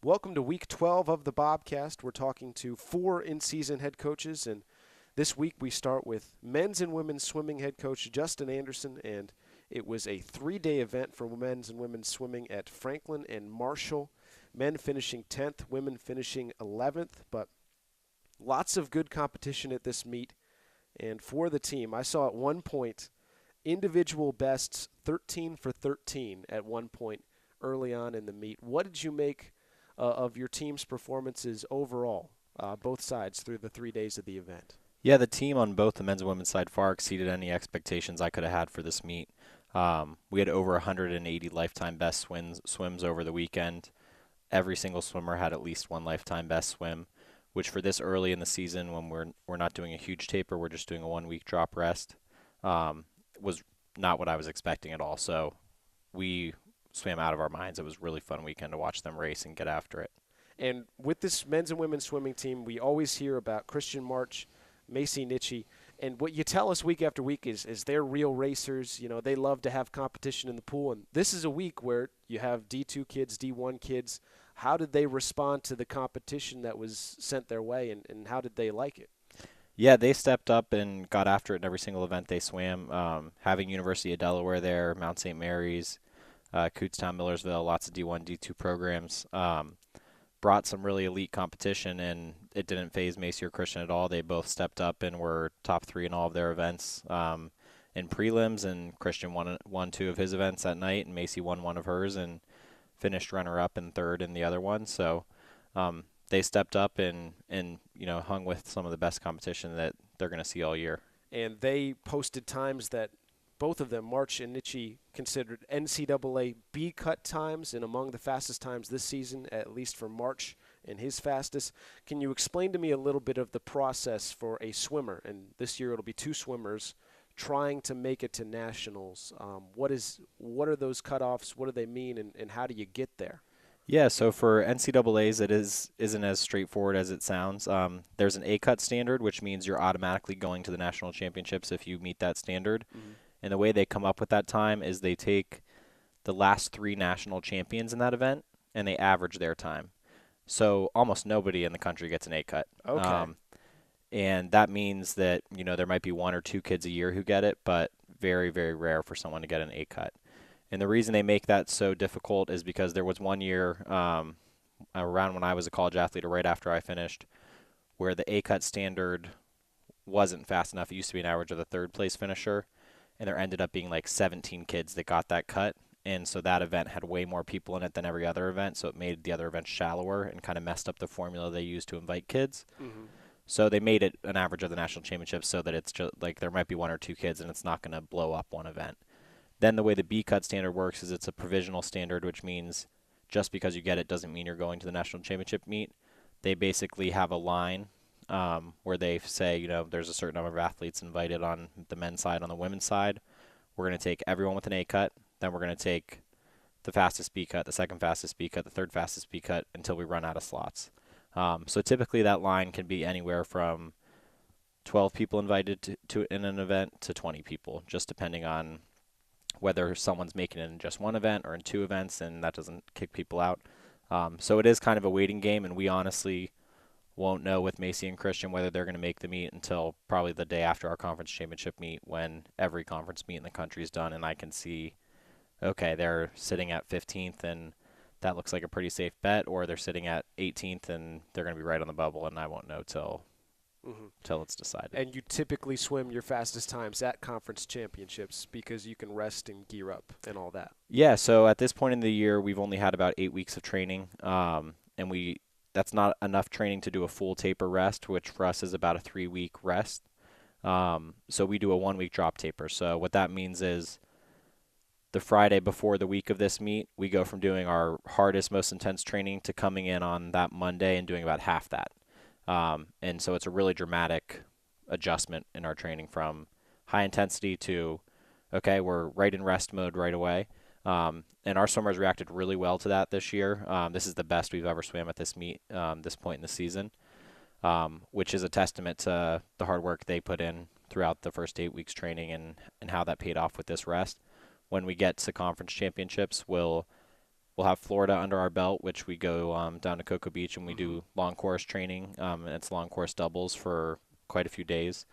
Welcome to week 12 of the Bobcast. We're talking to 4 in-season head coaches, and this week we start with men's and women's swimming head coach Justin Anderson, and it was a 3-day event for men's and women's swimming at Franklin and Marshall. Men finishing 10th, women finishing 11th, but lots of good competition at this meet. And for the team, I saw at one point individual bests 13 for 13 at one point early on in the meet. What did you make of your team's performances overall, both sides, through the 3 days of the event? Yeah, the team on both the men's and women's side far exceeded any expectations I could have had for this meet. We had over 180 lifetime best swims over the weekend. Every single swimmer had at least one lifetime best swim, which for this early in the season, when we're not doing a huge taper, we're just doing a 1-week drop rest, was not what I was expecting at all. So we swam out of our minds. It was a really fun weekend to watch them race and get after it. And with this men's and women's swimming team, we always hear about Christian March, Macy Nitchie, and what you tell us week after week is they're real racers. You know, they love to have competition in the pool, and this is a week where you have D2 kids, D1 kids. How did they respond to the competition that was sent their way, and how did they like it? Yeah, they stepped up and got after it in every single event they swam. Having University of Delaware there, Mount St. Mary's, Kutztown, Millersville, lots of D1, D2 programs, brought some really elite competition, and it didn't faze Macy or Christian at all. They both stepped up and were top 3 in all of their events in prelims, and Christian won 2 of his events that night, and Macy won 1 of hers and finished runner-up and 3rd in the other one. So they stepped up and hung with some of the best competition that they're going to see all year. And they posted times that both of them, March and Nitchie, considered NCAA B-cut times, and among the fastest times this season, at least for March and his fastest. Can you explain to me a little bit of the process for a swimmer? And this year it'll be 2 swimmers trying to make it to nationals. What are those cutoffs? What do they mean, and how do you get there? Yeah, so for NCAAs, it isn't as straightforward as it sounds. There's an A-cut standard, which means you're automatically going to the national championships if you meet that standard. Mm-hmm. And the way they come up with that time is they take the last 3 national champions in that event, and they average their time. So almost nobody in the country gets an A-cut. Okay. And that means that, there might be 1 or 2 kids a year who get it, but very, very rare for someone to get an A-cut. And the reason they make that so difficult is because there was one year around when I was a college athlete or right after I finished where the A-cut standard wasn't fast enough. It used to be an average of the 3rd place finisher, and there ended up being like 17 kids that got that cut. And so that event had way more people in it than every other event, so it made the other events shallower and kind of messed up the formula they used to invite kids. Mm-hmm. So they made it an average of the national championships so that it's just like there might be 1 or 2 kids and it's not going to blow up one event. Then the way the B-cut standard works is it's a provisional standard, which means just because you get it doesn't mean you're going to the national championship meet. They basically have a line where they say, there's a certain number of athletes invited on the men's side. On the women's side, we're going to take everyone with an A-cut. Then we're going to take the fastest B-cut, the second fastest B-cut, the third fastest B-cut until we run out of slots. So typically that line can be anywhere from 12 people invited to in an event to 20 people, just depending on whether someone's making it in just 1 event or in 2 events, and that doesn't kick people out. So it is kind of a waiting game, and we honestly won't know with Macy and Christian whether they're going to make the meet until probably the day after our conference championship meet, when every conference meet in the country is done, and I can see, okay, they're sitting at 15th, and that looks like a pretty safe bet, or they're sitting at 18th, and they're going to be right on the bubble, and I won't know till it's decided. And you typically swim your fastest times at conference championships because you can rest and gear up and all that. Yeah, so at this point in the year, we've only had about 8 weeks of training, and that's not enough training to do a full taper rest, which for us is about a 3-week rest. So we do a 1-week drop taper. So what that means is the Friday before the week of this meet, we go from doing our hardest, most intense training to coming in on that Monday and doing about half that. And so it's a really dramatic adjustment in our training from high intensity to, okay, we're right in rest mode right away. And our swimmers reacted really well to that this year. This is the best we've ever swam at this meet, this point in the season, which is a testament to the hard work they put in throughout the first 8 weeks training and how that paid off with this rest. When we get to conference championships, we'll we'll have Florida under our belt, which we go down to Cocoa Beach and we Mm-hmm. do long course training. And it's long course doubles for quite a few days.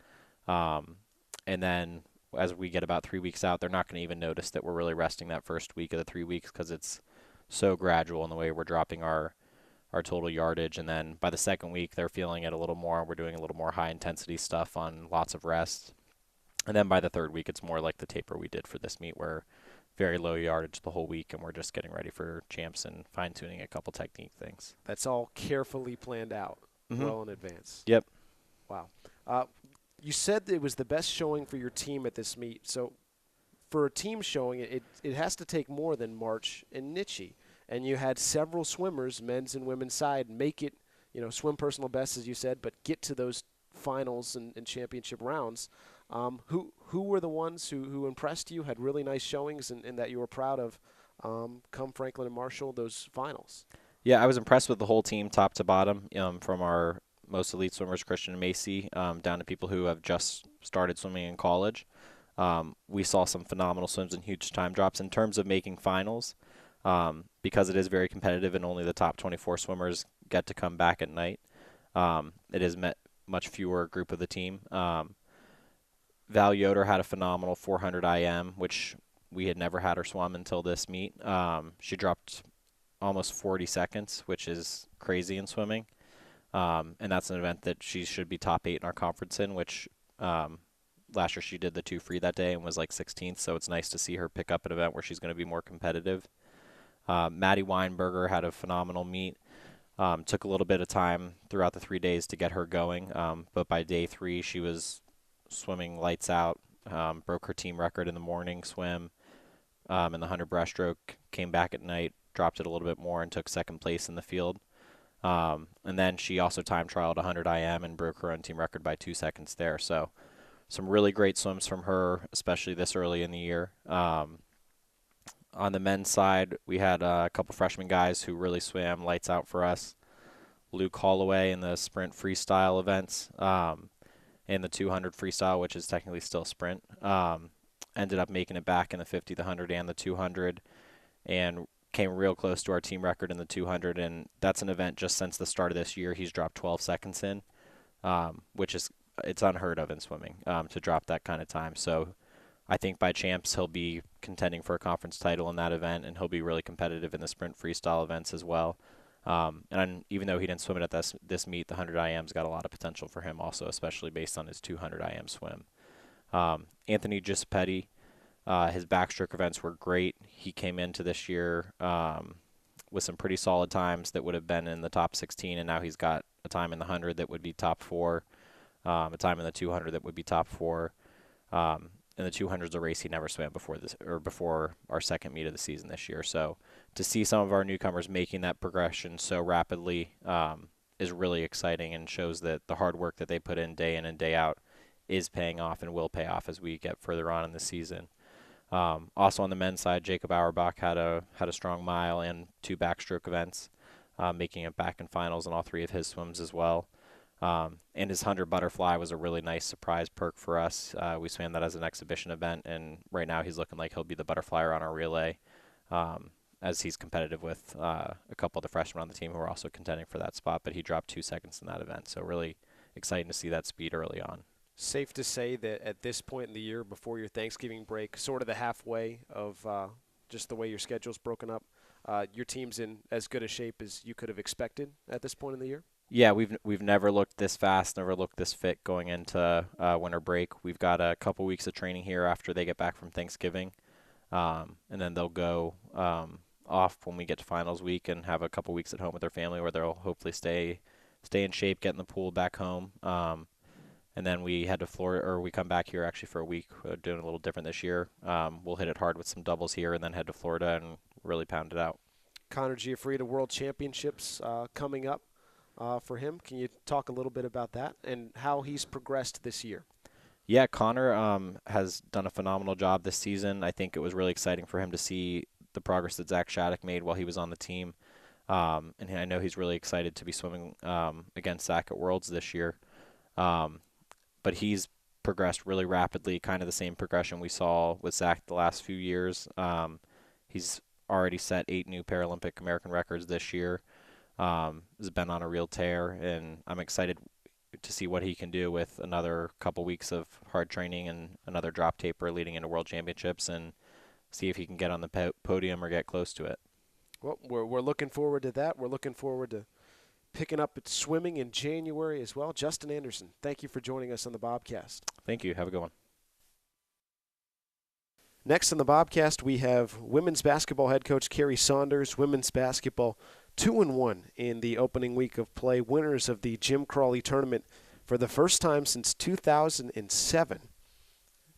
Um, and then as we get about 3 weeks out, they're not going to even notice that we're really resting that first week of the 3 weeks because it's so gradual in the way we're dropping our total yardage. And then by the second week, they're feeling it a little more. We're doing a little more high intensity stuff on lots of rest. And then by the third week, it's more like the taper we did for this meet, where very low yardage the whole week, and we're just getting ready for champs and fine tuning a couple technique things. That's all carefully planned out, Mm-hmm. well in advance. Yep. Wow. Uh, you said that it was the best showing for your team at this meet. So for a team showing, it has to take more than March and Nietzsche. And you had several swimmers, men's and women's side, make it, swim personal best, as you said, but get to those finals and championship rounds. Who were the ones who impressed you, had really nice showings, and that you were proud of come Franklin and Marshall, those finals? Yeah, I was impressed with the whole team, top to bottom, from our most elite swimmers, Christian and Macy, down to people who have just started swimming in college. We saw some phenomenal swims and huge time drops in terms of making finals, because it is very competitive and only the top 24 swimmers get to come back at night. It is much fewer group of the team. Val Yoder had a phenomenal 400 IM, which we had never had her swim until this meet. She dropped almost 40 seconds, which is crazy in swimming. And that's an event that she should be top 8 in our conference in, which last year she did the 2 free that day and was like 16th, so it's nice to see her pick up an event where she's going to be more competitive. Maddie Weinberger had a phenomenal meet. Took a little bit of time throughout the 3 days to get her going, but by day 3 she was swimming lights out, broke her team record in the morning swim, in the 100 breaststroke, came back at night, dropped it a little bit more, and took second place in the field. And then she also time trialed 100 IM and broke her own team record by 2 seconds there. So some really great swims from her, especially this early in the year. On the men's side, we had a couple freshman guys who really swam lights out for us. Luke Holloway in the sprint freestyle events, and the 200 freestyle, which is technically still sprint, ended up making it back in the 50, the 100, and the 200, and came real close to our team record in the 200. And that's an event just since the start of this year he's dropped 12 seconds in, which is it's unheard of in swimming, to drop that kind of time. So I think by champs he'll be contending for a conference title in that event, and he'll be really competitive in the sprint freestyle events as well. And even though he didn't swim it at this meet, the 100 IM's got a lot of potential for him also, especially based on his 200 IM swim. Anthony Giuseppetti, his backstroke events were great. He came into this year with some pretty solid times that would have been in the top 16, and now he's got a time in the 100 that would be top 4, a time in the 200 that would be top 4. And the 200 is a race he never swam before our second meet of the season this year. So to see some of our newcomers making that progression so rapidly is really exciting, and shows that the hard work that they put in and day out is paying off and will pay off as we get further on in the season. Also on the men's side, Jacob Auerbach had a strong mile and 2 backstroke events, making it back in finals in all 3 of his swims as well. And his 100 butterfly was a really nice surprise perk for us. We swam that as an exhibition event, and right now he's looking like he'll be the butterflyer on our relay, as he's competitive with a couple of the freshmen on the team who are also contending for that spot, but he dropped 2 seconds in that event. So really exciting to see that speed early on. Safe to say that at this point in the year, before your Thanksgiving break, sort of the halfway of just the way your schedule's broken up, your team's in as good a shape as you could have expected at this point in the year? Yeah, we've never looked this fast, never looked this fit going into winter break. We've got a couple weeks of training here after they get back from Thanksgiving, and then they'll go off when we get to finals week and have a couple weeks at home with their family, where they'll hopefully stay in shape, get in the pool back home, and then we head to Florida, or we come back here actually for a week. We're doing a little different this year. We'll hit it hard with some doubles here, and then head to Florida and really pound it out. Connor Giuffrida World Championships coming up for him. Can you talk a little bit about that and how he's progressed this year? Yeah, Connor has done a phenomenal job this season. I think it was really exciting for him to see the progress that Zach Shattuck made while he was on the team. And I know he's really excited to be swimming against Zach at Worlds this year. But he's progressed really rapidly, kind of the same progression we saw with Zach the last few years. He's already set 8 new Paralympic American records this year. Has been on a real tear, and I'm excited to see what he can do with another couple weeks of hard training and another drop taper leading into World Championships, and see if he can get on the podium or get close to it. Well, we're looking forward to that. We're looking forward to picking up at swimming in January as well. Justin Anderson, thank you for joining us on the Bobcast. Thank you. Have a good one. Next on the Bobcast, we have women's basketball head coach Carrie Saunders. Women's basketball 2-1 in the opening week of play. Winners of the Jim Crawley tournament for the first time since 2007.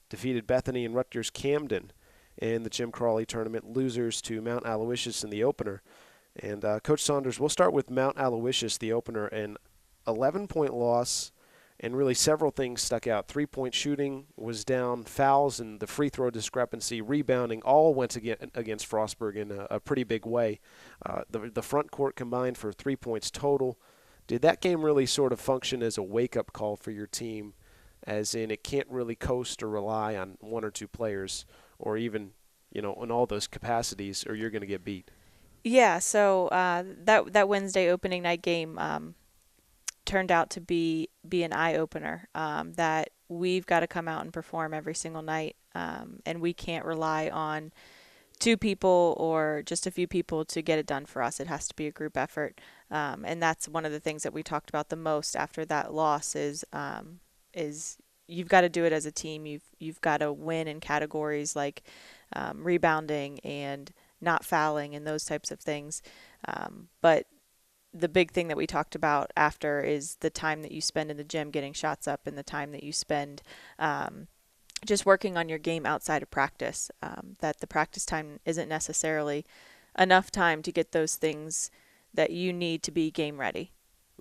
Defeated Bethany and Rutgers Camden in the Jim Crawley tournament. Losers to Mount Aloysius in the opener. And Coach Saunders, we'll start with Mount Aloysius, the opener, an 11-point loss. And really several things stuck out. 3-point shooting was down, fouls and the free throw discrepancy, rebounding, all went against Frostburg in a pretty big way. The front court combined for 3 points total. Did that game really sort of function as a wake-up call for your team, as in it can't really coast or rely on one or two players, or even, in all those capacities, or you're going to get beat? Yeah, so that Wednesday opening night game turned out to be an eye-opener, that we've got to come out and perform every single night, and we can't rely on two people or just a few people to get it done for us. It has to be a group effort, and that's one of the things that we talked about the most after that loss is you've got to do it as a team. You've got to win in categories like rebounding and not fouling and those types of things, but the big thing that we talked about after is the time that you spend in the gym getting shots up and the time that you spend just working on your game outside of practice, that the practice time isn't necessarily enough time to get those things that you need to be game ready.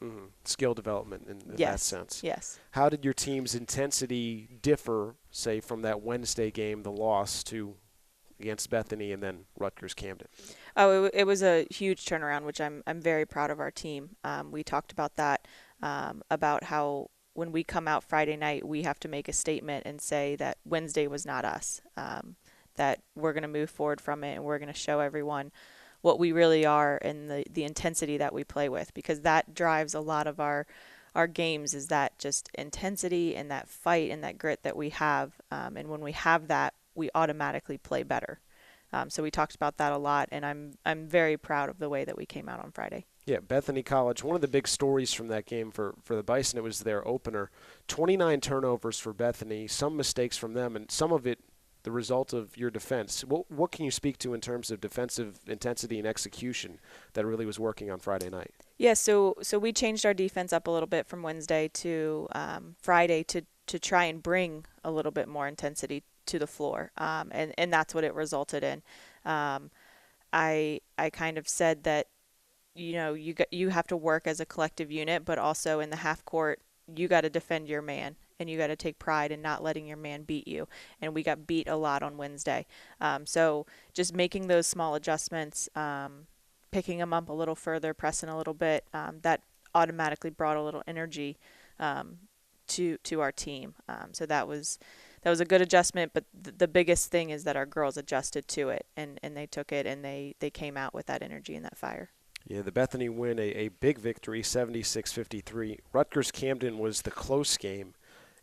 Mm-hmm. Skill development in Yes. that sense. Yes. How did your team's intensity differ, say, from that Wednesday game, the loss, to against Bethany and then Rutgers Camden? Oh, it was a huge turnaround, which I'm very proud of our team. We talked about that, about how when we come out Friday night, we have to make a statement and say that Wednesday was not us, that we're going to move forward from it and we're going to show everyone what we really are and the intensity that we play with, because that drives a lot of our games, is that just intensity and that fight and that grit that we have. And when we have that, we automatically play better. So we talked about that a lot, and I'm very proud of the way that we came out on Friday. Yeah, Bethany College, one of the big stories from that game for the Bison, it was their opener. 29 turnovers for Bethany, some mistakes from them, and some of it the result of your defense. What can you speak to in terms of defensive intensity and execution that really was working on Friday night? Yeah, so we changed our defense up a little bit from Wednesday to Friday to try and bring a little bit more intensity to the floor, and that's what it resulted in. I kind of said that, you have to work as a collective unit, but also in the half court, you got to defend your man, and you got to take pride in not letting your man beat you. And we got beat a lot on Wednesday. So just making those small adjustments, picking them up a little further, pressing a little bit, that automatically brought a little energy to our team. So that was a good adjustment, but the biggest thing is that our girls adjusted to it, and they took it, and they came out with that energy and that fire. Yeah, the Bethany win, a big victory, 76-53. Rutgers Camden was the close game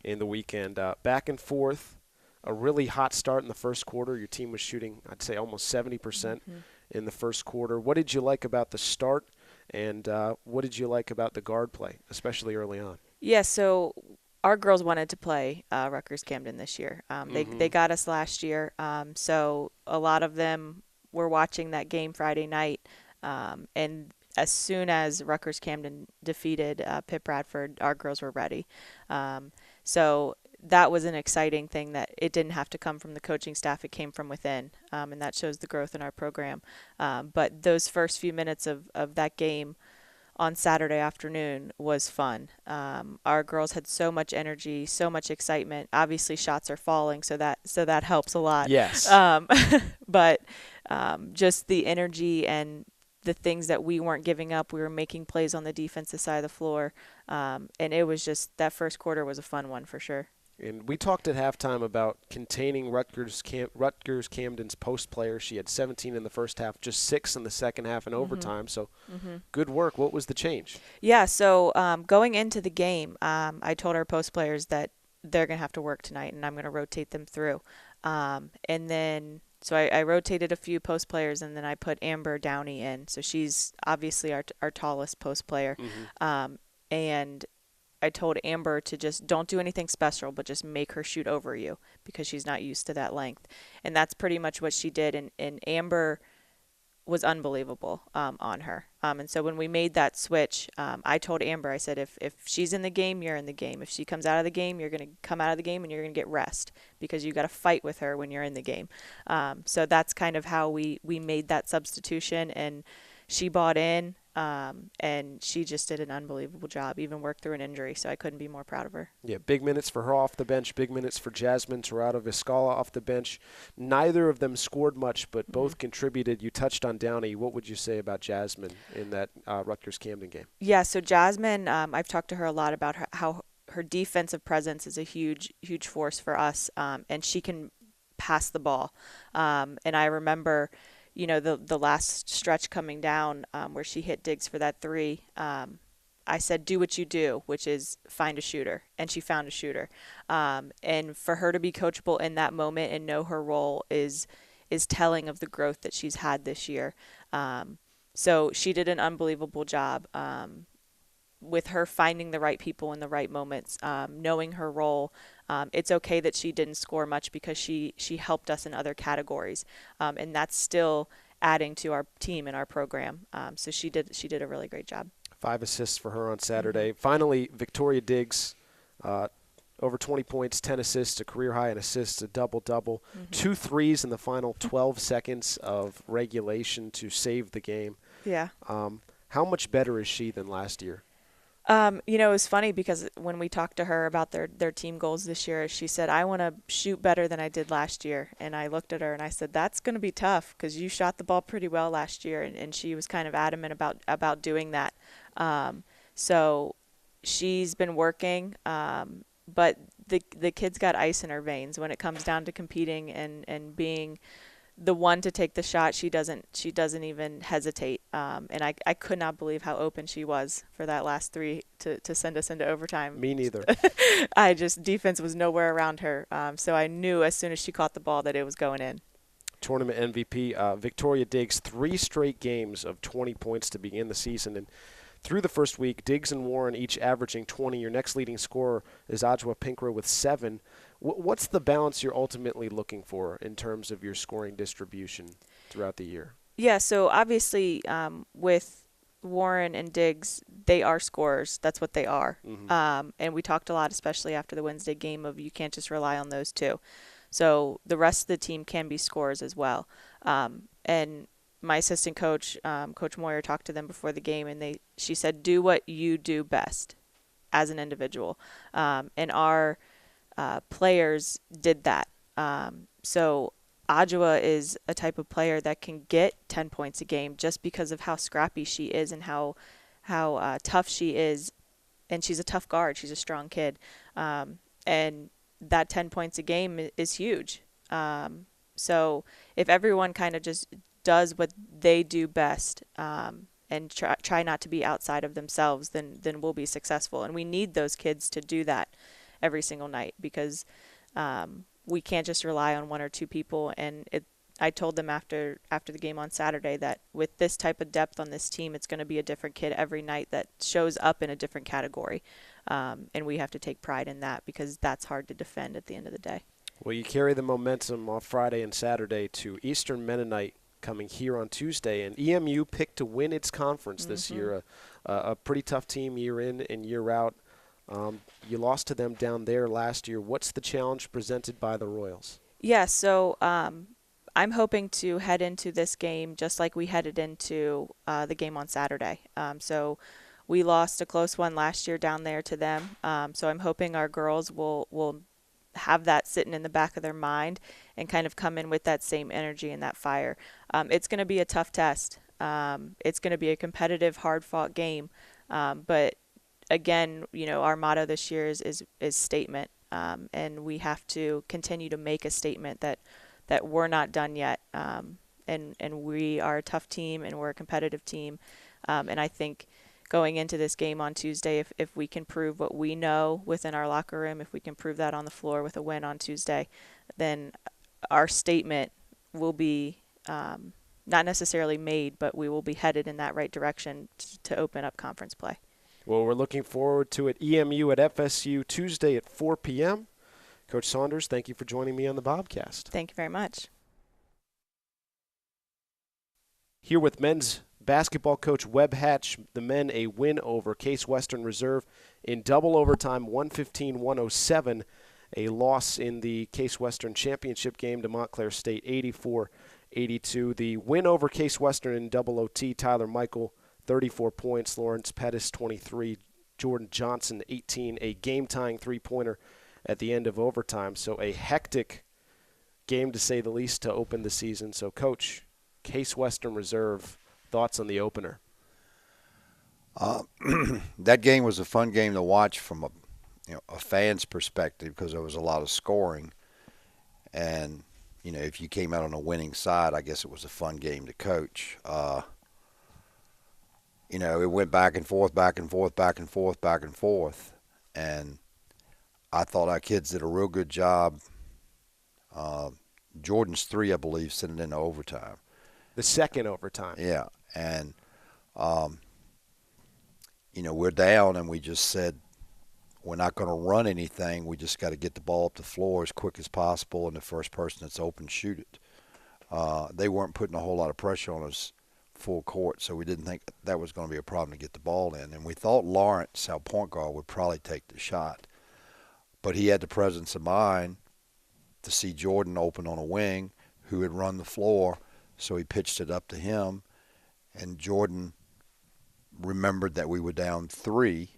in the weekend. Back and forth, a really hot start in the first quarter. Your team was shooting, I'd say, almost 70% in the first quarter. What did you like about the start, and what did you like about the guard play, especially early on? Yeah, so our girls wanted to play Rutgers Camden this year. They got us last year, so a lot of them were watching that game Friday night, and as soon as Rutgers Camden defeated Pitt Bradford, our girls were ready. So that was an exciting thing, that it didn't have to come from the coaching staff, it came from within, and that shows the growth in our program. But those first few minutes of that game on Saturday afternoon was fun. Our girls had so much energy, so much excitement. Obviously, shots are falling, so that helps a lot. Yes. But just the energy and the things that we weren't giving up. We were making plays on the defensive side of the floor, and it was just, that first quarter was a fun one for sure. And we talked at halftime about containing Rutgers Camden's post players. She had 17 in the first half, just 6 in the second half in overtime. So good work. What was the change? Yeah, so going into the game, I told our post players that they're going to have to work tonight, and I'm going to rotate them through. And then so I rotated a few post players, and then I put Amber Downey in. So she's obviously our tallest post player. And I told Amber to just don't do anything special, but just make her shoot over you because she's not used to that length. And that's pretty much what she did. And Amber was unbelievable on her. And so when we made that switch, I told Amber, I said, if she's in the game, you're in the game. If she comes out of the game, you're going to come out of the game and you're going to get rest because you got to fight with her when you're in the game. So that's kind of how we made that substitution, and she bought in. And she just did an unbelievable job, even worked through an injury, so I couldn't be more proud of her. Yeah, big minutes for her off the bench, big minutes for Jasmine Tirado-Viscala off the bench. Neither of them scored much, but both contributed. You touched on Downey. What would you say about Jasmine in that Rutgers-Camden game? Yeah, so Jasmine, I've talked to her a lot about how her defensive presence is a huge, huge force for us, and she can pass the ball. And I remember the last stretch coming down where she hit Diggs for that 3, I said, do what you do, which is find a shooter. And she found a shooter. And for her to be coachable in that moment and know her role is telling of the growth that she's had this year. So she did an unbelievable job with her finding the right people in the right moments, knowing her role. It's okay that she didn't score much because she helped us in other categories, and that's still adding to our team and our program. So she did a really great job. 5 assists for her on Saturday. Finally, Victoria Diggs, over 20 points, 10 assists, a career high in assists, a double-double. 2 threes in the final 12 seconds of regulation to save the game. Yeah. How much better is she than last year? It was funny because when we talked to her about their team goals this year, she said, I want to shoot better than I did last year. And I looked at her and I said, that's going to be tough because you shot the ball pretty well last year. And she was kind of adamant about doing that. So she's been working, but the kid's got ice in her veins when it comes down to competing and being the one to take the shot. She doesn't even hesitate. And I could not believe how open she was for that last 3 to send us into overtime. Me neither. Defense was nowhere around her. So I knew as soon as she caught the ball that it was going in. Tournament MVP, Victoria Diggs, 3 straight games of 20 points to begin the season. And through the first week, Diggs and Warren each averaging 20. Your next leading scorer is Adjoa Pinkra with 7. What's the balance you're ultimately looking for in terms of your scoring distribution throughout the year? Yeah, so obviously with Warren and Diggs, they are scorers. That's what they are. And we talked a lot, especially after the Wednesday game, of you can't just rely on those two. So the rest of the team can be scorers as well. And my assistant coach, Coach Moyer, talked to them before the game, and she said, do what you do best as an individual. And our players did that. So Adjoa is a type of player that can get 10 points a game just because of how scrappy she is and how tough she is. And she's a tough guard. She's a strong kid. And that 10 points a game is huge. So if everyone kind of just does what they do best and try not to be outside of themselves, then we'll be successful. And we need those kids to do that every single night because we can't just rely on 1 or 2 people. And I told them after the game on Saturday that with this type of depth on this team, it's going to be a different kid every night that shows up in a different category. And we have to take pride in that because that's hard to defend at the end of the day. Well, you carry the momentum off Friday and Saturday to Eastern Mennonite coming here on Tuesday. And EMU picked to win its conference this year, a pretty tough team year in and year out. You lost to them down there last year. What's the challenge presented by the Royals? Yeah, so I'm hoping to head into this game just like we headed into the game on Saturday. So we lost a close one last year down there to them. So I'm hoping our girls will have that sitting in the back of their mind and kind of come in with that same energy and that fire. It's going to be a tough test. It's going to be a competitive, hard-fought game. But again, our motto this year is statement. and we have to continue to make a statement that we're not done yet, and we are a tough team and we're a competitive team, and I think going into this game on Tuesday, if we can prove what we know within our locker room, if we can prove that on the floor with a win on Tuesday, then our statement will be not necessarily made, but we will be headed in that right direction to open up conference play. Well, we're looking forward to it. EMU at FSU Tuesday at 4 p.m. Coach Saunders, thank you for joining me on the Bobcast. Thank you very much. Here with men's basketball coach Webb Hatch, the men a win over Case Western Reserve in double overtime, 115-107. A loss in the Case Western championship game to Montclair State, 84-82. The win over Case Western in double OT, Tyler Michael, 34 points, Lawrence Pettis, 23, Jordan Johnson, 18, a game-tying three-pointer at the end of overtime. So a hectic game, to say the least, to open the season. So, Coach, Case Western Reserve, thoughts on the opener? That game was a fun game to watch from a fan's perspective because there was a lot of scoring. And, if you came out on a winning side, I guess it was a fun game to coach. It went back and forth, back and forth, back and forth, back and forth. And I thought our kids did a real good job. Jordan's three, I believe, sent it into overtime. The second overtime. Yeah. And, we're down and we just said we're not going to run anything. We just got to get the ball up the floor as quick as possible, and the first person that's open, shoot it. They weren't putting a whole lot of pressure on us full court, so we didn't think that was going to be a problem to get the ball in. And we thought Lawrence, our point guard, would probably take the shot. But he had the presence of mind to see Jordan open on a wing who had run the floor, so he pitched it up to him. And Jordan remembered that we were down 3,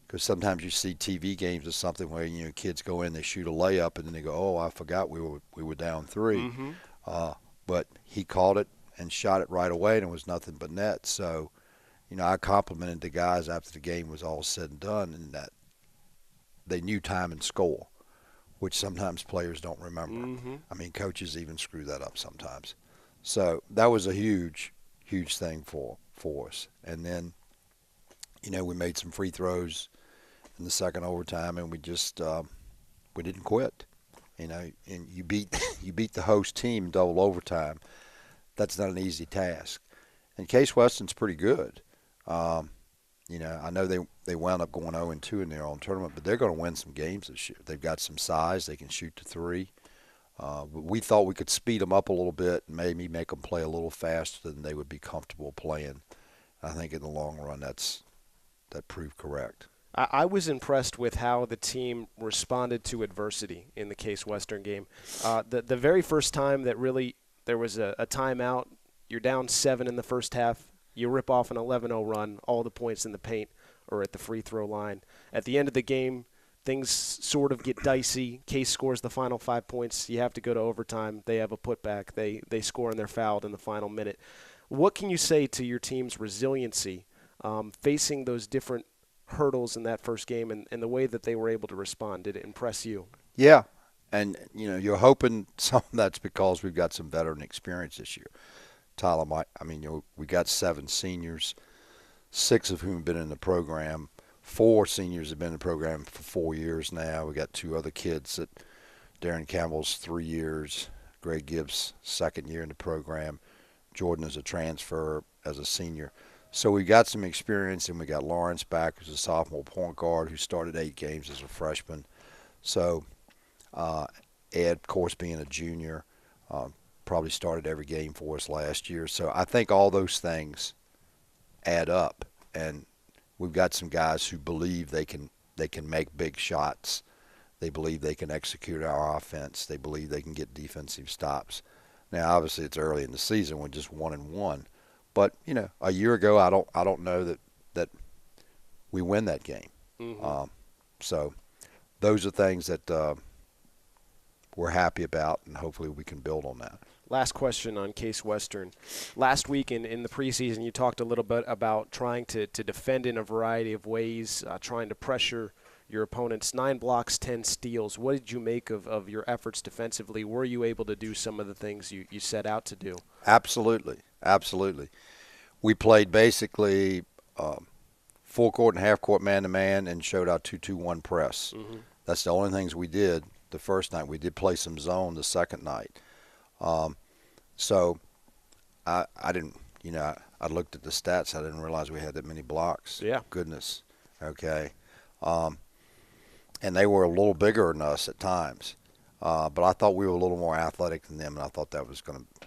because sometimes you see TV games or something where kids go in, they shoot a layup, and then they go, "Oh, I forgot we were down 3." Mm-hmm. But he caught it and shot it right away, and it was nothing but net. So, I complimented the guys after the game was all said and done, and that they knew time and score, which sometimes players don't remember. Mm-hmm. I mean, coaches even screw that up sometimes. So that was a huge, huge thing for us. And then, we made some free throws in the second overtime, and we just we didn't quit. And you beat the host team in double overtime. That's not an easy task. And Case Western's pretty good. I know they wound up going 0-2 in their own tournament, but they're going to win some games this year. They've got some size. They can shoot the 3. But we thought we could speed them up a little bit and maybe make them play a little faster than they would be comfortable playing. I think in the long run that proved correct. I was impressed with how the team responded to adversity in the Case Western game. The very first time that really there was a timeout, you're down 7 in the first half, you rip off an 11-0 run, all the points in the paint or at the free throw line. At the end of the game, things sort of get dicey. Case scores the final 5 points. You have to go to overtime. They have a putback. They score and they're fouled in the final minute. What can you say to your team's resiliency facing those different hurdles in that first game and the way that they were able to respond? Did it impress you? Yeah. And, you're hoping some of that's because we've got some veteran experience this year. Tyler, we got 7 seniors, 6 of whom have been in the program. 4 seniors have been in the program for 4 years now. We got 2 other kids that Darren Campbell's 3 years, Greg Gibbs' 2nd year in the program. Jordan is a transfer as a senior. So we got some experience, and we got Lawrence back, who's a sophomore point guard who started 8 games as a freshman. So Ed, of course, being a junior, probably started every game for us last year. So I think all those things add up, and we've got some guys who believe they can make big shots. They believe they can execute our offense. They believe they can get defensive stops. Now, obviously, it's early in the season. We're just 1-1. But, a year ago, I don't know that we win that game. Mm-hmm. So those are things that we're happy about, and hopefully we can build on that. Last question on Case Western. Last week in the preseason, you talked a little bit about trying to defend in a variety of ways, trying to pressure your opponents 9 blocks, 10 steals. What did you make of your efforts defensively? Were you able to do some of the things you set out to do? Absolutely. We played basically full court and half court man-to-man and showed our 2-2-1 press. Mm-hmm. That's the only things we did the first night. We did play some zone the second night. So I didn't, I looked at the stats. I didn't realize we had that many blocks. Yeah. Goodness. Okay. And they were a little bigger than us at times. But I thought we were a little more athletic than them, and I thought that was going to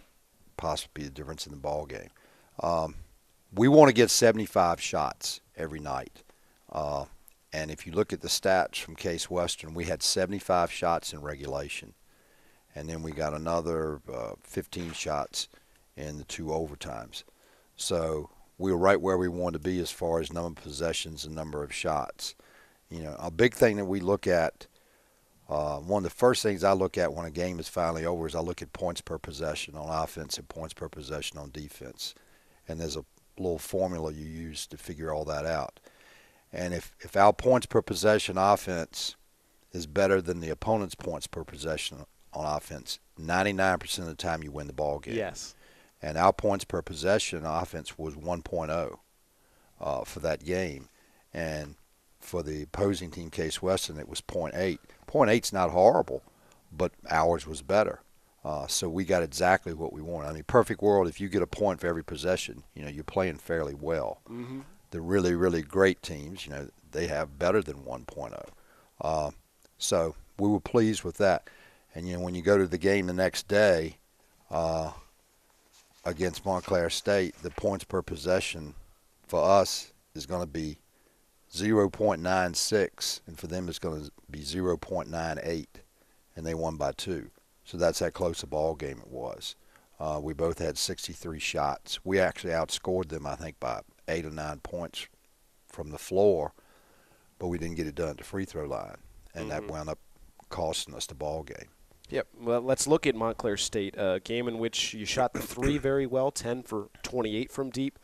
possibly be the difference in the ball game. We want to get 75 shots every night. And if you look at the stats from Case Western, we had 75 shots in regulation. And then we got another 15 shots in the 2 overtimes. So we were right where we wanted to be as far as number of possessions and number of shots. A big thing that we look at, one of the first things I look at when a game is finally over is I look at points per possession on offense and points per possession on defense. And there's a little formula you use to figure all that out. And if our points per possession offense is better than the opponent's points per possession on offense, 99% of the time you win the ball game. Yes. And our points per possession offense was 1.0 for that game. And for the opposing team, Case Western, it was 0.8. 0.8's not horrible, but ours was better. So we got exactly what we wanted. I mean, perfect world, if you get a point for every possession, you're playing fairly well. Mm-hmm. The really, really great teams, they have better than 1.0. So we were pleased with that. And, when you go to the game the next day against Montclair State, the points per possession for us is going to be 0.96, and for them it's going to be 0.98, and they won by 2. So that's how close a ball game it was. We both had 63 shots. We actually outscored them, I think, by 8 or 9 points from the floor, but we didn't get it done at the free throw line, and that wound up costing us the ball game. Yep. Well, let's look at Montclair State, a game in which you shot the 3 very well, 10 for 28 from deep.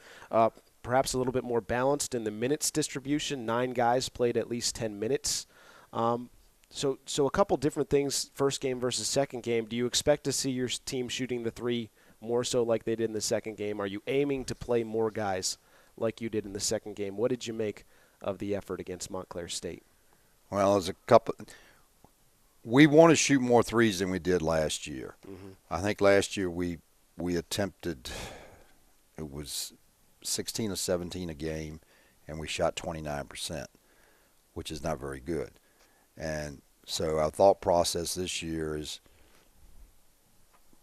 Perhaps a little bit more balanced in the minutes distribution. 9 guys played at least 10 minutes. So a couple different things, first game versus second game. Do you expect to see your team shooting the 3 more so like they did in the second game? Are you aiming to play more guys like you did in the second game? What did you make of the effort against Montclair State? Well, there's a couple. We want to shoot more threes than we did last year. Mm-hmm. I think last year we attempted, it was 16 or 17 a game, and we shot 29%, which is not very good. And so our thought process this year is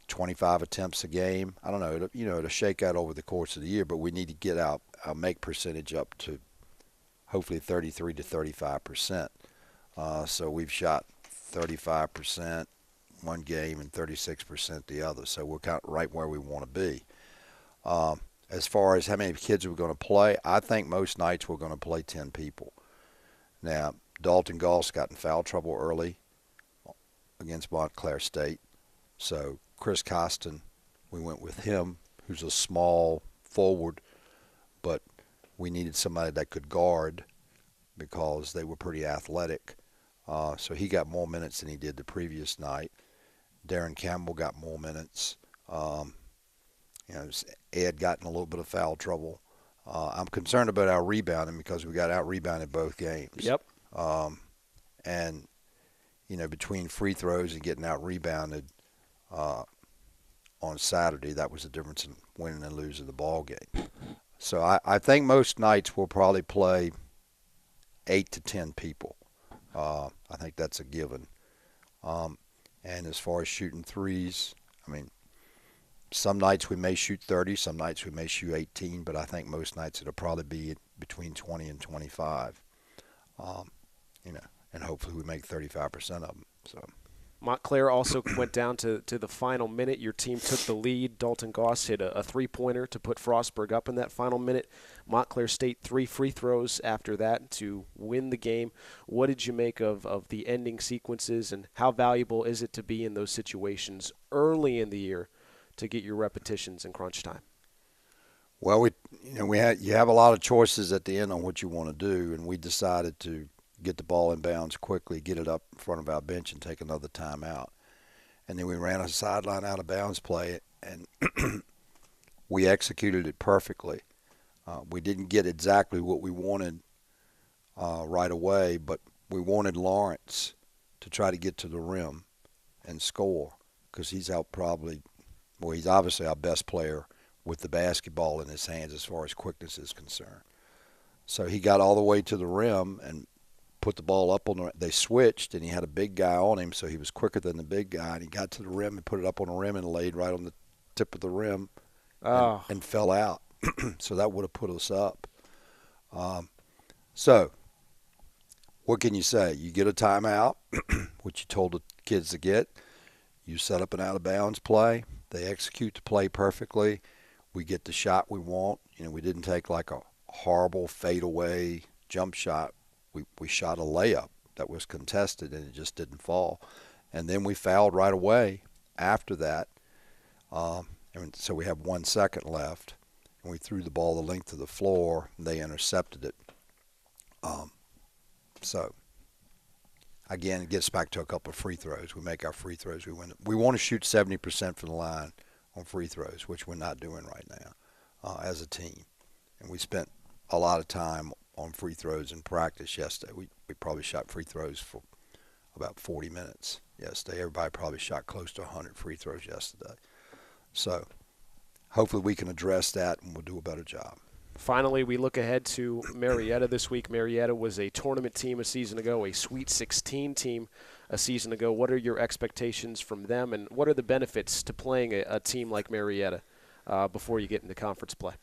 25 attempts a game. I don't know, it'll shake out over the course of the year, but we need to get our make percentage up to hopefully 33 to 35%. So we've shot 35% one game and 36% the other. So we're kind of right where we want to be. As far as how many kids we're going to play, I think most nights we're going to play 10 people. Now, Dalton Goss got in foul trouble early against Montclair State. So Chris Costin, we went with him, who's a small forward, but we needed somebody that could guard because they were pretty athletic. So he got more minutes than he did the previous night. Darren Campbell got more minutes. Ed got in a little bit of foul trouble. I'm concerned about our rebounding because we got out-rebounded both games. Yep. And, between free throws and getting out-rebounded on Saturday, that was the difference in winning and losing the ball game. So I think most nights we'll probably play 8 to 10 people. I think that's a given. And as far as shooting threes, some nights we may shoot 30, some nights we may shoot 18, but I think most nights it'll probably be between 20 and 25. And hopefully we make 35% of them. So Montclair also went down to the final minute. Your team took the lead. Dalton Goss hit a three-pointer to put Frostburg up in that final minute. Montclair State 3 free throws after that to win the game. What did you make of the ending sequences, and how valuable is it to be in those situations early in the year to get your repetitions in crunch time? Well, you have a lot of choices at the end on what you want to do, and we decided to get the ball in bounds quickly, get it up in front of our bench, and take another timeout. And then we ran a sideline out of bounds play, and we executed it perfectly. We didn't get exactly what we wanted right away, but we wanted Lawrence to try to get to the rim and score because he's he's obviously our best player with the basketball in his hands as far as quickness is concerned. So he got all the way to the rim and put the ball up they switched, and he had a big guy on him, so he was quicker than the big guy, and he got to the rim and put it up on the rim and laid right on the tip of the rim and fell out. So that would have put us up. So what can you say? You get a timeout, which you told the kids to get. You set up an out-of-bounds play. They execute the play perfectly. We get the shot we want. We didn't take like a horrible fadeaway jump shot. We shot a layup that was contested, and it just didn't fall. And then we fouled right away after that. And so we have 1 second left, and we threw the ball the length of the floor, and they intercepted it. So, again, it gets back to a couple of free throws. We make our free throws. We win. We want to shoot 70% from the line on free throws, which we're not doing right now as a team. And we spent a lot of time on free throws in practice yesterday. We probably shot free throws for about 40 minutes yesterday. Everybody probably shot close to 100 free throws yesterday. So hopefully we can address that, and we'll do a better job. Finally, we look ahead to Marietta this week. Marietta was a tournament team a season ago, a Sweet 16 team a season ago. What are your expectations from them, and what are the benefits to playing a team like Marietta before you get into conference play?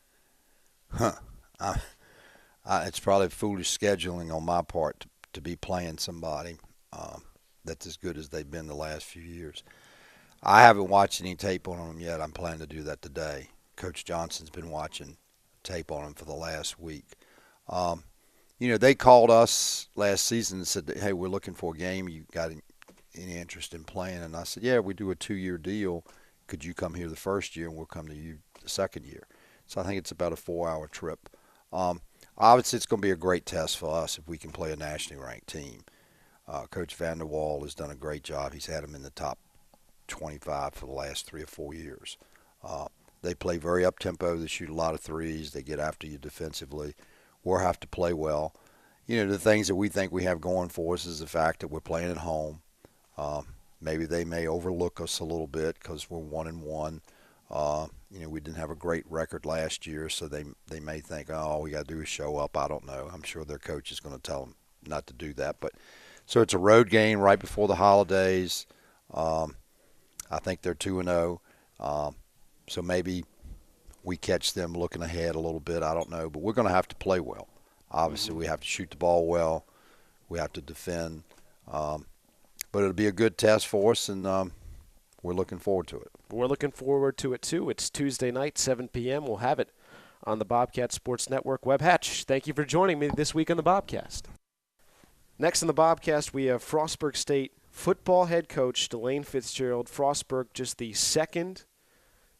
It's probably foolish scheduling on my part to be playing somebody that's as good as they've been the last few years. I haven't watched any tape on them yet. I'm planning to do that today. Coach Johnson's been watching tape on them for the last week. They called us last season and said, hey, we're looking for a game. You got any interest in playing? And I said, yeah, we do a 2-year deal. Could you come here the first year, and we'll come to you the second year? So I think it's about a 4-hour trip. Obviously, it's going to be a great test for us if we can play a nationally ranked team. Coach Van der Waal has done a great job. He's had them in the top 25 for the last 3 or 4 years. They play very up-tempo. They shoot a lot of threes. They get after you defensively. We'll have to play well. The things that we think we have going for us is the fact that we're playing at home. Maybe they may overlook us a little bit because we're 1-1. We didn't have a great record last year, so they may think, all we got to do is show up. I don't know. I'm sure their coach is going to tell them not to do that. So it's a road game right before the holidays. I think they're 2-0. So maybe we catch them looking ahead a little bit. I don't know. But we're going to have to play well. Obviously, we have to shoot the ball well. We have to defend. But it'll be a good test for us, and we're looking forward to it. We're looking forward to it, too. It's Tuesday night, 7 p.m. We'll have it on the Bobcat Sports Network. Webb Hatch, thank you for joining me this week on the Bobcast. Next on the Bobcast, we have Frostburg State football head coach Delane Fitzgerald. Frostburg, just the second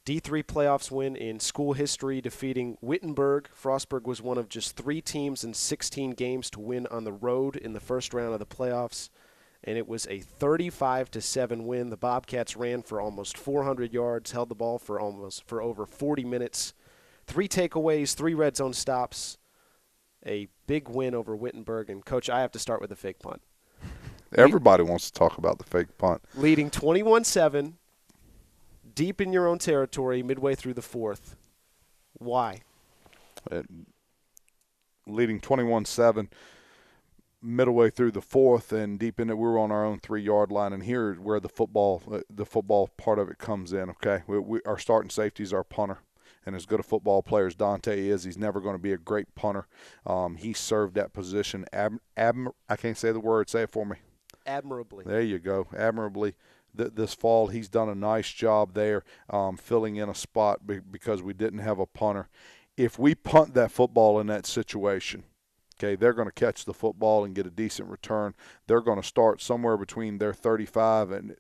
D3 playoffs win in school history, defeating Wittenberg. Frostburg was one of just 3 teams in 16 games to win on the road in the first round of the playoffs, and it was a 35-7 win. The Bobcats ran for almost 400 yards, held the ball for over 40 minutes, 3 takeaways, 3 red zone stops, a big win over Wittenberg. And, Coach, I have to start with the fake punt. Everybody wants to talk about the fake punt. Leading 21-7. Deep in your own territory, midway through the fourth. Why? Leading 21-7, midway through the fourth, and deep in it, we were on our own 3-yard line. And here is where the football part of it comes in. Okay, our starting safety is our punter, and as good a football player as Dante is, he's never going to be a great punter. He served that position. I can't say the word. Say it for me. Admirably. There you go. Admirably. This fall, he's done a nice job there filling in a spot because we didn't have a punter. If we punt that football in that situation, okay, they're going to catch the football and get a decent return. They're going to start somewhere between their 35 and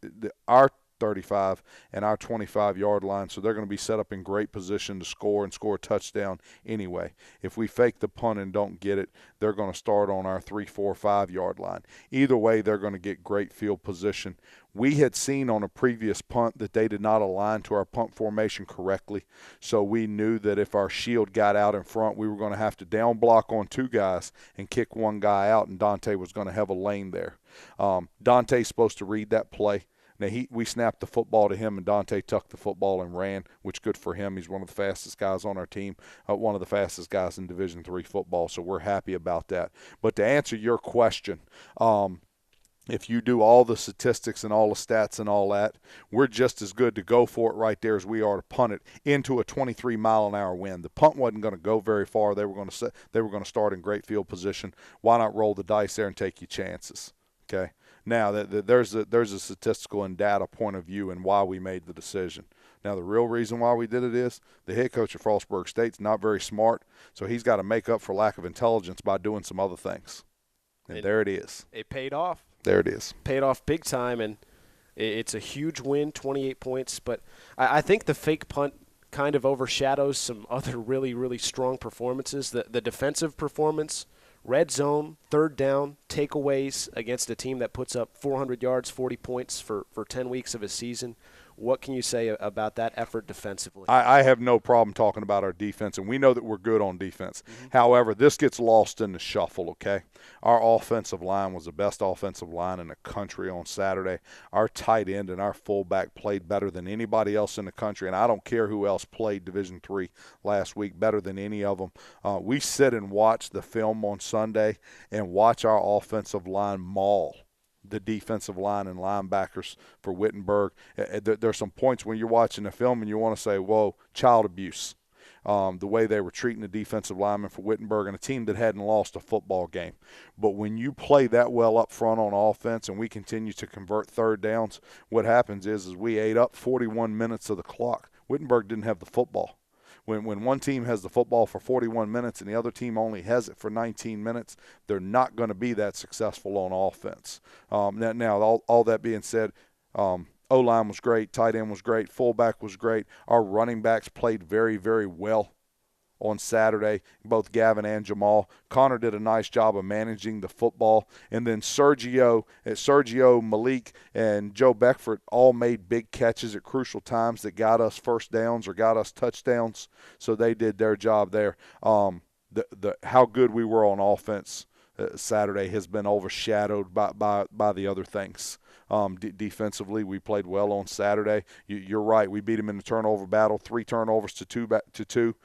our 35 and our 25-yard line, so they're going to be set up in great position to score and score a touchdown anyway. If we fake the punt and don't get it, they're going to start on our 3, 4, 5-yard line. Either way, they're going to get great field position. We had seen on a previous punt that they did not align to our punt formation correctly, so we knew that if our shield got out in front, we were going to have to down block on 2 guys and kick 1 guy out, and Dante was going to have a lane there. Dante's supposed to read that play. Now, we snapped the football to him, and Dante tucked the football and ran, which good for him. He's one of the fastest guys on our team, one of the fastest guys in Division III football, so we're happy about that. But to answer your question, if you do all the statistics and all the stats and all that, we're just as good to go for it right there as we are to punt it into a 23-mile-an-hour wind. The punt wasn't going to go very far. They were going to start in great field position. Why not roll the dice there and take your chances? Okay. Now, there's a statistical and data point of view and why we made the decision. Now, the real reason why we did it is the head coach of Frostburg State's not very smart, so he's got to make up for lack of intelligence by doing some other things. And there it is. It paid off. There it is. Paid off big time, and it's a huge win, 28 points. But I think the fake punt kind of overshadows some other really, really strong performances. The defensive performance, red zone, third down, takeaways against a team that puts up 400 yards, 40 points for 10 weeks of a season. What can you say about that effort defensively? I have no problem talking about our defense, and we know that we're good on defense. Mm-hmm. However, this gets lost in the shuffle, okay? Our offensive line was the best offensive line in the country on Saturday. Our tight end and our fullback played better than anybody else in the country, and I don't care who else played Division III last week better than any of them. We sit and watch the film on Sunday and watch our offensive line maul the defensive line and linebackers for Wittenberg. There's some points when you're watching the film and you want to say, whoa, child abuse. The way they were treating the defensive linemen for Wittenberg and a team that hadn't lost a football game. But when you play that well up front on offense and we continue to convert third downs, what happens is we ate up 41 minutes of the clock. Wittenberg didn't have the football. When one team has the football for 41 minutes and the other team only has it for 19 minutes, they're not going to be that successful on offense. Now all that being said, O-line was great, tight end was great, fullback was great. Our running backs played very, very well on Saturday, both Gavin and Jamal. Connor did a nice job of managing the football. And then Sergio, Malik, and Joe Beckford all made big catches at crucial times that got us first downs or got us touchdowns. So they did their job there. How good we were on offense Saturday has been overshadowed by the other things. Defensively, we played well on Saturday. You're right. We beat them in the turnover battle, 3 turnovers to 2.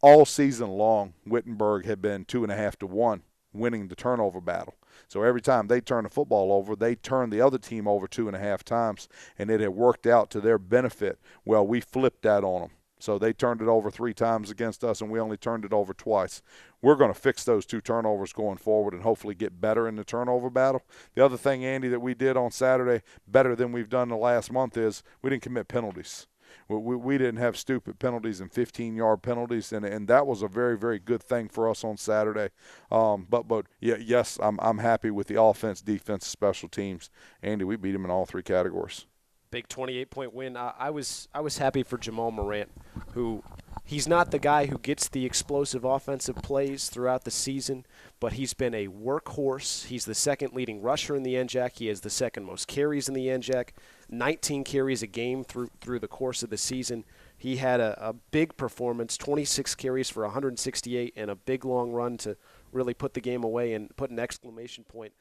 All season long, Wittenberg had been 2.5 to 1 winning the turnover battle. So every time they turned the football over, they turned the other team over 2.5 times, and it had worked out to their benefit. Well, we flipped that on them. So they turned it over 3 times against us, and we only turned it over twice. We're going to fix those 2 turnovers going forward and hopefully get better in the turnover battle. The other thing, Andy, that we did on Saturday better than we've done the last month is we didn't commit penalties. We didn't have stupid penalties and 15-yard penalties, and that was a very, very good thing for us on Saturday. But yes, I'm happy with the offense, defense, special teams. Andy, we beat them in all 3 categories. Big 28-point win. I was happy for Jamal Morant, who he's not the guy who gets the explosive offensive plays throughout the season, but he's been a workhorse. He's the second leading rusher in the NJAC. He has the second most carries in the NJAC, 19 carries a game through the course of the season. He had a big performance, 26 carries for 168, and a big long run to really put the game away and put an exclamation point.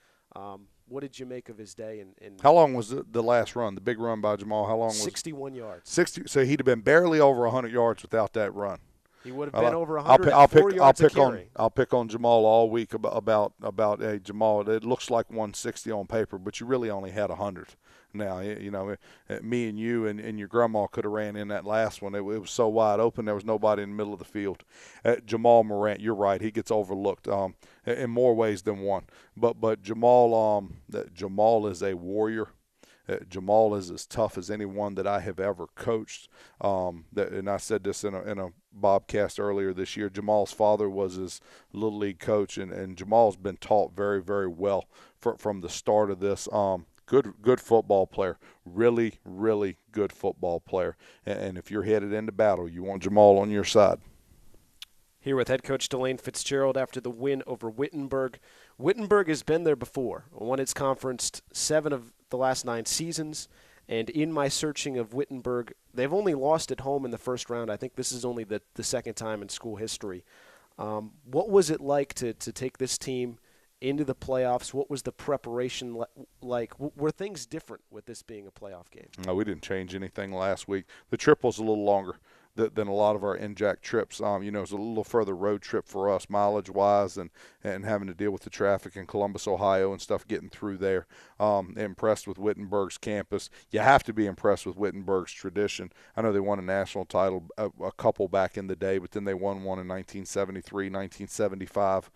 What did you make of his day? And how long was the last run, the big run by Jamal? How long was 61 yards. 60. So he'd have been barely over 100 yards without that run. He would have been over 104 yards a carry. I'll pick on Jamal all week about hey, Jamal, it looks like 160 on paper, but you really only had 100. Now, me and you and your grandma could have ran in that last one. It was so wide open, there was nobody in the middle of the field. Jamal Morant, you're right, he gets overlooked in more ways than one. But Jamal is a warrior. Jamal is as tough as anyone that I have ever coached. And I said this in a Bobcast earlier this year. Jamal's father was his little league coach, and Jamal's been taught very, very well from the start of this. good football player, really, really good football player. And if you're headed into battle, you want Jamal on your side. Here with head coach Delane Fitzgerald after the win over Wittenberg. Wittenberg has been there before, won its conference 7 of the last 9 seasons. And in my searching of Wittenberg, they've only lost at home in the first round. I think this is only the second time in school history. What was it like to take this team into the playoffs? What was the preparation like? Were things different with this being a playoff game? No, we didn't change anything last week. The trip was a little longer than a lot of our NJAC trips. It was a little further road trip for us, mileage-wise, and having to deal with the traffic in Columbus, Ohio and stuff getting through there. Impressed with Wittenberg's campus. You have to be impressed with Wittenberg's tradition. I know they won a national title a couple back in the day, but then they won one in 1973, 1975.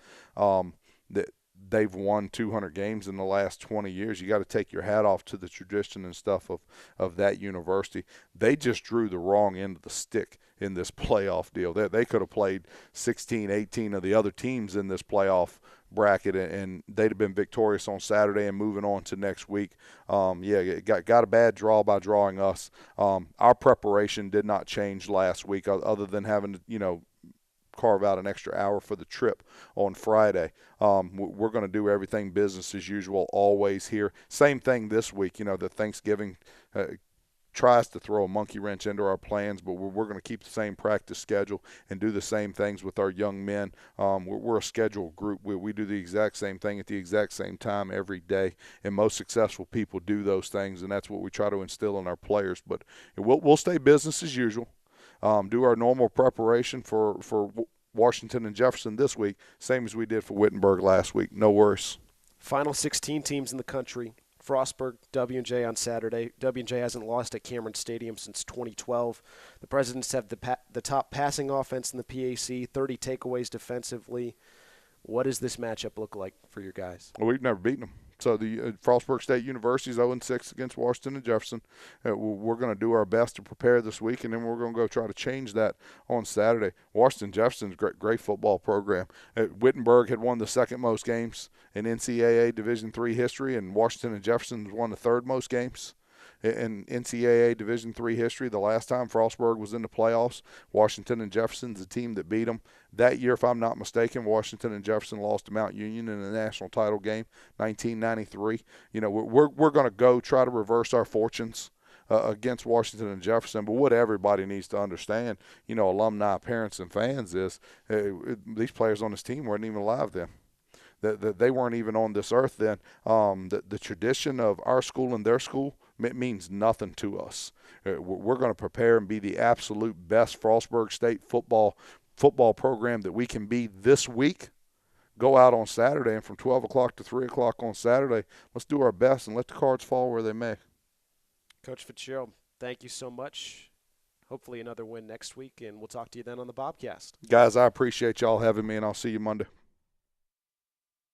They've won 200 games in the last 20 years. You got to take your hat off to the tradition and stuff of that university. They just drew the wrong end of the stick in this playoff deal. They could have played 16, 18 of the other teams in this playoff bracket, and they'd have been victorious on Saturday and moving on to next week. Got a bad draw by drawing us. Our preparation did not change last week other than having to, carve out an extra hour for the trip on Friday. We're going to do everything business as usual always here. Same thing this week. The Thanksgiving tries to throw a monkey wrench into our plans, but we're going to keep the same practice schedule and do the same things with our young men. We're a scheduled group. We do the exact same thing at the exact same time every day, and most successful people do those things, and that's what we try to instill in our players. But we'll stay business as usual. Do our normal preparation for Washington and Jefferson this week, same as we did for Wittenberg last week. No worries. Final 16 teams in the country. Frostburg, W&J on Saturday. W&J hasn't lost at Cameron Stadium since 2012. The Presidents have the top passing offense in the PAC, 30 takeaways defensively. What does this matchup look like for your guys? Well, we've never beaten them. So the Frostburg State University is 0-6 against Washington and Jefferson. We're going to do our best to prepare this week, and then we're going to go try to change that on Saturday. Washington Jefferson's great football program. Wittenberg had won the second most games in NCAA Division III history, and Washington and Jefferson won the third most games in NCAA Division III history. The last time Frostburg was in the playoffs, Washington and Jefferson's the team that beat them. That year, if I'm not mistaken, Washington and Jefferson lost to Mount Union in the national title game, 1993. We're going to go try to reverse our fortunes against Washington and Jefferson. But what everybody needs to understand, alumni, parents, and fans is these players on this team weren't even alive then. They weren't even on this earth then. The tradition of our school and their school means nothing to us. We're going to prepare and be the absolute best Frostburg State football program that we can be this week. Go out on Saturday, and from 12 o'clock to 3 o'clock on Saturday, let's do our best and let the cards fall where they may. Coach Fitzgerald, thank you so much. Hopefully another win next week, and we'll talk to you then on the Bobcast. Guys, I appreciate y'all having me, and I'll see you Monday.